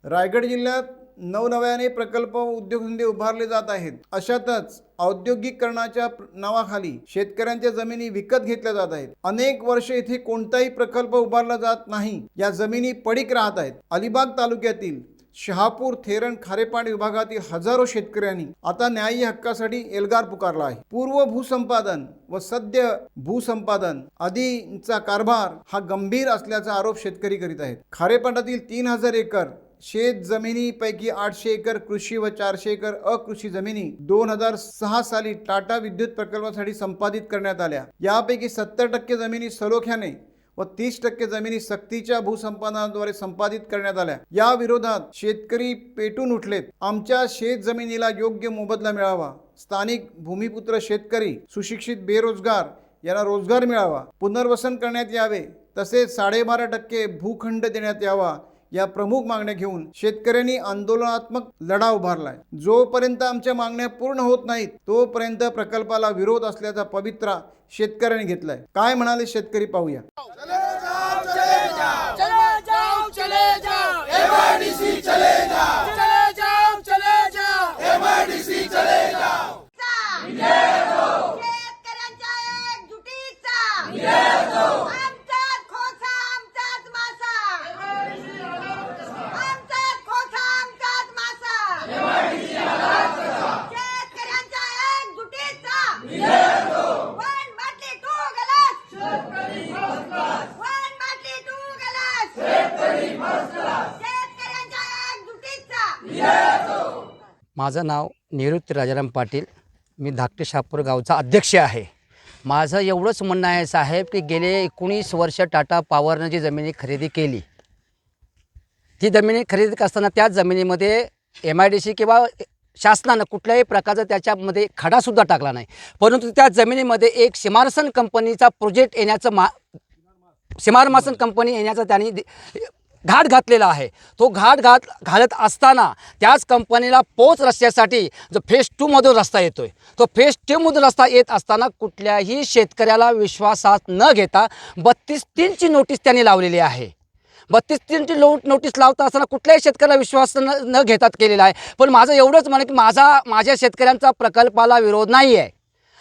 रायगड जिल्ह्यात नवनव्याने प्रकल्प उद्योगधंदे उभारले जात आहेत। अशातच औद्योगिकरणाच्या नावाखाली शेतकऱ्यांच्या जमिनी विकत घेतल्या जात आहेत। अनेक वर्ष इथे कोणताही प्रकल्प उभारला जात नाही, या जमिनी पडीक राहत आहेत। अलिबाग तालुक्यातील शहापूर, थेरण, खारेपाणी विभागातील हजारो शेतकऱ्यांनी आता न्याय्य हक्कासाठी एल्गार पुकारला आहे। पूर्व भूसंपादन व सद्य भूसंपादन आदींचा कारभार हा गंभीर असल्याचा आरोप शेतकरी करीत आहेत। खारेपाटातील 3000 एकर शेत जमिनीपैकी 800 एकर कृषी व 400 एकर अकृषी जमिनी 2006 साली टाटा विद्युत प्रकल्पासाठी संपादित करण्यात आल्या। यापैकी 70% जमिनी सलोख्याने व 30% जमिनी सक्तीच्या भूसंपादनाद्वारे संपादित करण्यात आल्या। या विरोधात शेतकरी पेटून उठलेत। आमच्या शेत जमिनीला योग्य मोबदला मिळावा, स्थानिक भूमिपुत्र शेतकरी, सुशिक्षित बेरोजगार यांना रोजगार मिळावा, पुनर्वसन करण्यात यावे, तसेच 12.5% भूखंड देण्यात यावा, या प्रमुख मागण्या घेऊन शेतकऱ्यांनी आंदोलनात्मक लढा उभारलाय। जोपर्यंत आमच्या मागण्या पूर्ण होत नाहीत तोपर्यंत प्रकल्पाला विरोध असल्याचा पवित्रा शेतकऱ्यांनी घेतलाय। काय म्हणाले शेतकरी पाहूया। चले जाओ चले जाओ चले जाओ चले जाओ एमआयडीसी चले जाओ चले जाओ चले जाओ एमआयडीसी चले जाओ शेतकऱ्यांच्या एकजुटीचा आमचाच खोसा आमचाच मासा आमचाच खोसा आमचाच मासा शेतकऱ्यांच्या एकजुटीचा 1 बाटली 2 गलास 1 बाटली 2 गलास शेतकऱ्यांच्या एकजुटीचा। माझं नाव निवृत्ती राजाराम पाटील, मी धाकटे शहापूर गावचा अध्यक्ष आहे। माझं एवढंच म्हणणं आहे साहेब की गेले 19 वर्ष टाटा पॉवरनं जी जमिनी खरेदी केली, ती जमिनी खरेदी असताना त्या जमिनीमध्ये MIDC किंवा शासनानं कुठल्याही प्रकारचा त्याच्यामध्ये खडासुद्धा टाकला नाही, परंतु त्या जमिनीमध्ये एक सिमारसन कंपनीचा प्रोजेक्ट येण्याचं सिमारमासन कंपनी येण्याचा त्यांनी घाट घातलेला आहे। तो घाट घालत असताना त्याच कंपनीला पोच रस्त्यासाठी जो फेज 2 मधून रस्ता येतोय, तो फेज 2 मधून रस्ता येत असताना कुठल्याही शेतकऱ्याला विश्वासात न घेता 32-3ची नोटीस त्यांनी लावलेली आहे। 32-3ची नोटीस लावता असताना कुठल्याही शेतकऱ्याला विश्वास न घेतात केलेला आहे। पण माझं एवढंच म्हणणं की माझ्या शेतकऱ्यांचा प्रकल्पाला विरोध नाही आहे,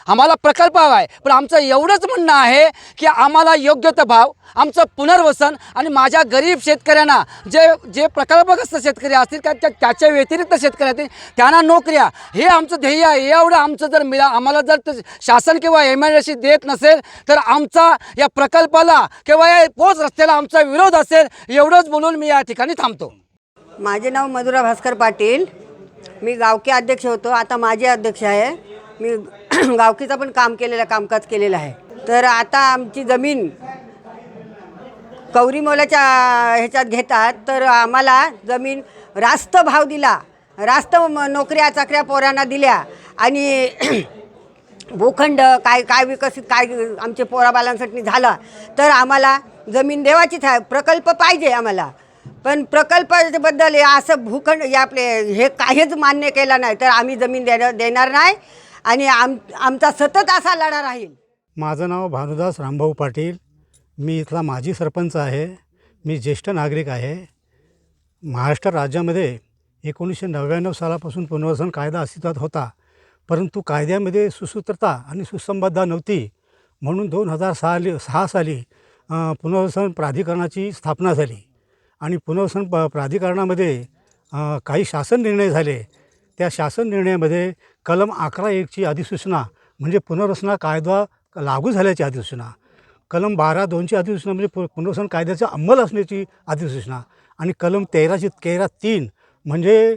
आम्हाला प्रकल्प हवा आहे, पण आमचं एवढंच म्हणणं आहे की आम्हाला योग्य तो भाव, आमचं पुनर्वसन आणि माझ्या गरीब शेतकऱ्यांना जे प्रकल्पग्रस्त शेतकरी असतील का त्याच्या व्यतिरिक्त शेतकरी असतील त्यांना नोकऱ्या, हे आमचं ध्येय आहे। एवढं आमचं जर आम्हाला जर शासन किंवा MIDC देत नसेल तर आमचा या प्रकल्पाला किंवा या पोच रस्त्याला आमचा विरोध असेल, एवढंच बोलून मी या ठिकाणी थांबतो। माझे नाव मधुरा भास्कर पाटील, मी गावकी अध्यक्ष होतो, आता माजी अध्यक्ष आहे। मी गावकीचा पण कामकाज केलेलं आहे। तर आता आमची जमीन कवरी मोलाच्या ह्याच्यात घेतात, तर आम्हाला जमीन रास्त भाव दिला, रास्त नोकऱ्या चाकऱ्या पोरांना दिल्या आणि भूखंड काय विकसित आमचे पोराबालांसाठी झाला, तर आम्हाला जमीन देवाचीच आहे। प्रकल्प पाहिजे आम्हाला, पण प्रकल्पाबद्दल असं भूखंड आपले हे काहीच मान्य केलं नाही तर आम्ही जमीन देणार नाही आणि आमचा सतत असा लढा राहील। माझं नाव भानुदास रामभाऊ पाटील, मी इथला माजी सरपंच आहे। मी ज्येष्ठ नागरिक आहे। महाराष्ट्र राज्यामध्ये 1999 सालापासून पुनर्वसन कायदा अस्तित्वात होता, परंतु कायद्यामध्ये सुसूत्रता आणि सुसंबद्धता नव्हती, म्हणून 2006 साली पुनर्वसन प्राधिकरणाची स्थापना झाली आणि पुनर्वसन प्राधिकरणामध्ये काही शासन निर्णय झाले। त्या शासन निर्णयामध्ये कलम 11(1) अधिसूचना म्हणजे पुनर्वसन कायदा लागू झाल्याची अधिसूचना, कलम 12(2) अधिसूचना म्हणजे पुनर्वसन कायद्याचा अंमल असण्याची अधिसूचना आणि कलम 13(3) म्हणजे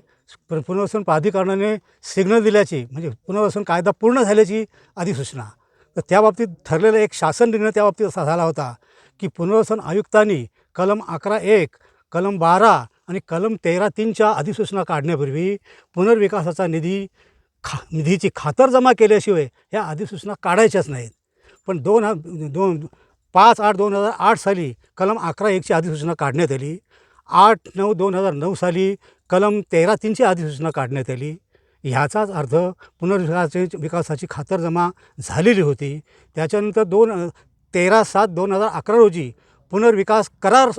पुनर्वसन प्राधिकरणाने सिग्नल दिल्याची म्हणजे पुनर्वसन कायदा पूर्ण झाल्याची अधिसूचना। तर त्याबाबतीत ठरलेला एक शासन निर्णय त्याबाबतीत असा झाला होता की पुनर्वसन आयुक्तांनी कलम 11(1), कलम 12 आणि कलम 13(3)च्या अधिसूचना काढण्यापूर्वी पुनर्विकासाचा निधीची खातरजमा केल्याशिवाय ह्या अधिसूचना काढायच्याच नाहीत। पण 5/8/2008 साली कलम 11(1)ची अधिसूचना काढण्यात आली। 8/9/2009 साली कलम 13(3)ची अधिसूचना काढण्यात आली। ह्याचाच अर्थ पुनर्विकासाची खातरजमा झालेली होती। त्याच्यानंतर 13/7/2011 रोजी पुनर्विकास करार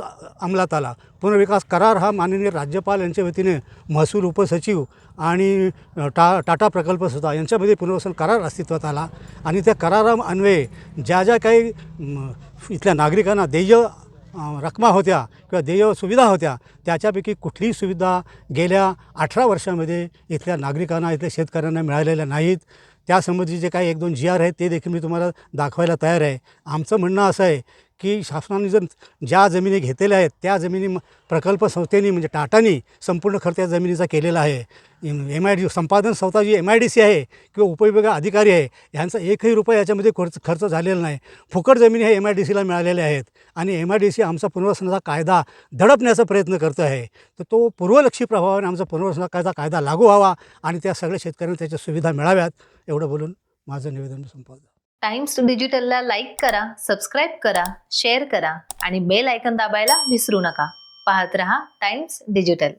अंमलात आला. पुनर्विकास करार हा माननीय राज्यपाल यांच्या वतीने महसूल उपसचिव आणि टाटा प्रकल्प संस्था यांच्यामध्ये पुनर्वसन करार अस्तित्वात आला आणि त्या करारान्वये ज्या ज्या काही इथल्या नागरिकांना देय रकमा होत्या किंवा देय सुविधा होत्या त्याच्यापैकी कुठलीही सुविधा गेल्या 18 वर्षामध्ये इथल्या नागरिकांना, इथल्या शेतकऱ्यांना मिळालेल्या नाहीत. त्यासंबंधी जे काही 1-2 GR आहेत ते देखील मी तुम्हाला दाखवायला तयार आहे. आमचं म्हणणं असं आहे की शासनाने जर ज्या जमिनी घेतलेल्या आहेत त्या जमिनी प्रकल्प संस्थेने म्हणजे टाटानी संपूर्ण खर्च त्या जमिनीचा केलेला आहे. MID संपादन संस्था जी MIDC आहे किंवा उपविभाग अधिकारी आहे यांचा 1ही रुपया याच्यामध्ये खर्च झालेला नाही. फुकट जमिनी हे MIDCला मिळालेल्या आहेत आणि MIDC आमचा पुनर्वसनाचा कायदा दडपण्याचा प्रयत्न करतो आहे. तर तो पूर्वलक्षी प्रभावाने आमचा पुनर्वसनाचा कायदा लागू व्हावा आणि त्या सगळ्या शेतकऱ्यांना त्याच्या सुविधा मिळाव्यात एवढं बोलून माझं निवेदन संपवतो. टाइम्स डिजिटलला लाईक करा, सबस्क्राईब करा, शेअर करा आणि बेल आयकॉन दाबायला विसरू नका. पाहत रहा टाइम्स डिजिटल.